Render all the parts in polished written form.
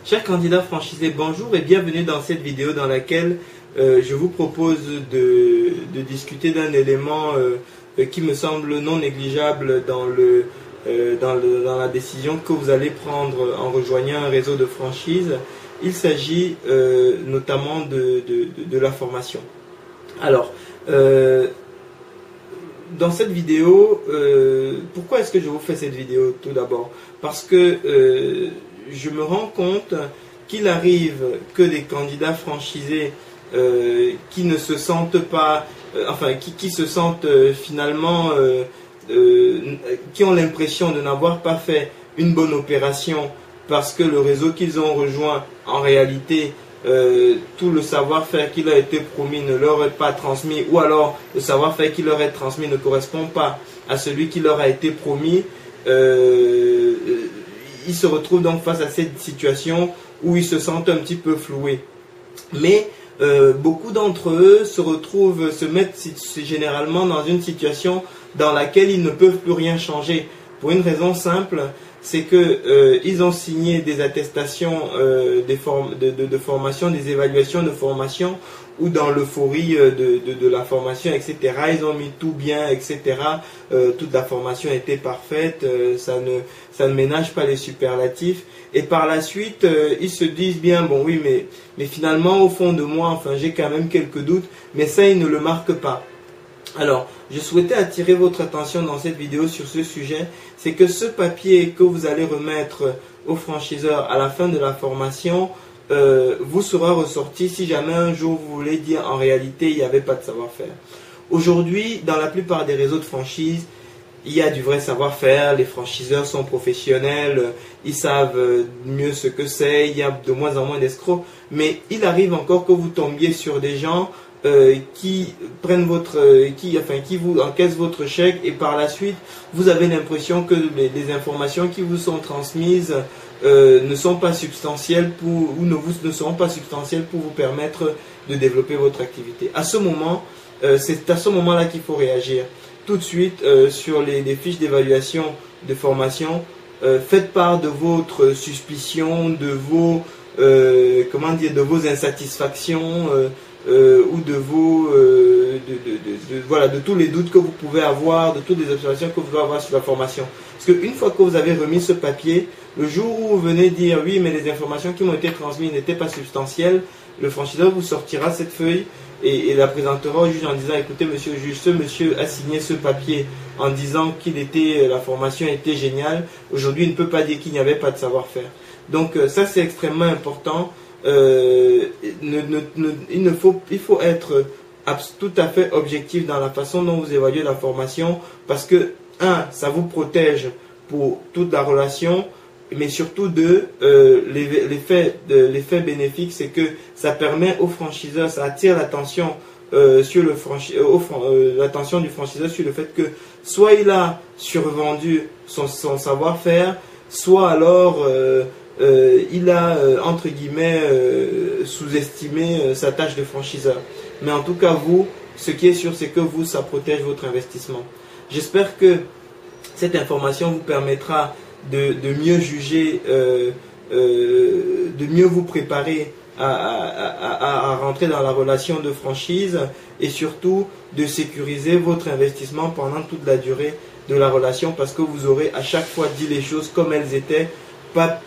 Chers candidats franchisés, bonjour et bienvenue dans cette vidéo dans laquelle je vous propose de discuter d'un élément qui me semble non négligeable dans la décision que vous allez prendre en rejoignant un réseau de franchise. Il s'agit notamment de la formation. Alors, dans cette vidéo, pourquoi est-ce que je vous fais cette vidéo tout d'abord? Parce que je me rends compte qu'il arrive que des candidats franchisés qui ne se sentent pas, qui se sentent finalement, qui ont l'impression de n'avoir pas fait une bonne opération parce que le réseau qu'ils ont rejoint, en réalité, tout le savoir-faire qui leur a été promis ne leur est pas transmis, ou alors le savoir-faire qui leur est transmis ne correspond pas à celui qui leur a été promis. Ils se retrouvent donc face à cette situation où ils se sentent un petit peu floués. Mais beaucoup d'entre eux se mettent généralement dans une situation dans laquelle ils ne peuvent plus rien changer. Pour une raison simple, c'est que ils ont signé des attestations de formation, des évaluations de formation, ou dans l'euphorie de la formation, etc. Ils ont mis tout bien, etc. Toute la formation était parfaite, ça ne ménage pas les superlatifs. Et par la suite, ils se disent bien, bon oui, mais finalement, au fond de moi, enfin, j'ai quand même quelques doutes, mais ça, ils ne le marquent pas. Alors, je souhaitais attirer votre attention dans cette vidéo sur ce sujet, c'est que ce papier que vous allez remettre aux franchiseurs à la fin de la formation vous sera ressorti si jamais un jour vous voulez dire en réalité il n'y avait pas de savoir-faire. Aujourd'hui, dans la plupart des réseaux de franchise, il y a du vrai savoir-faire, les franchiseurs sont professionnels, ils savent mieux ce que c'est, il y a de moins en moins d'escrocs, mais il arrive encore que vous tombiez sur des gens qui prennent qui vous encaissent votre chèque, et par la suite vous avez l'impression que les informations qui vous sont transmises ne sont pas substantielles ne seront pas substantielles pour vous permettre de développer votre activité. À ce moment, c'est à ce moment-là qu'il faut réagir. Tout de suite sur les fiches d'évaluation de formation, faites part de votre suspicion, de vos de vos insatisfactions, ou de tous les doutes que vous pouvez avoir, de toutes les observations que vous pouvez avoir sur la formation. Parce qu'une fois que vous avez remis ce papier, le jour où vous venez dire oui, mais les informations qui m'ont été transmises n'étaient pas substantielles, le franchiseur vous sortira cette feuille et la présentera au juge en disant, écoutez monsieur le juge, ce monsieur a signé ce papier en disant la formation était géniale, aujourd'hui il ne peut pas dire qu'il n'y avait pas de savoir-faire. Donc ça c'est extrêmement important. Il faut être tout à fait objectif dans la façon dont vous évaluez la formation, parce que ça vous protège pour toute la relation, mais surtout l'effet bénéfique, c'est que ça permet aux franchiseurs, ça attire l'attention l'attention du franchiseur sur le fait que soit il a survendu son savoir-faire, soit alors il a entre guillemets sous-estimé sa tâche de franchiseur. Mais en tout cas, ce qui est sûr, c'est que ça protège votre investissement. J'espère que cette information vous permettra de mieux juger, de mieux vous préparer à rentrer dans la relation de franchise, et surtout de sécuriser votre investissement pendant toute la durée de la relation, parce que vous aurez à chaque fois dit les choses comme elles étaient, pas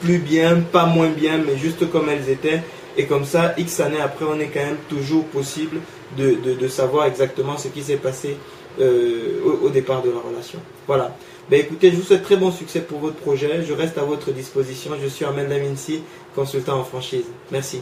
plus bien, pas moins bien, mais juste comme elles étaient. Et comme ça, X années après, on est quand même toujours possible de savoir exactement ce qui s'est passé au départ de la relation. Voilà. Ben écoutez, je vous souhaite très bon succès pour votre projet. Je reste à votre disposition. Je suis Ahmed Laminsi, consultant en franchise. Merci.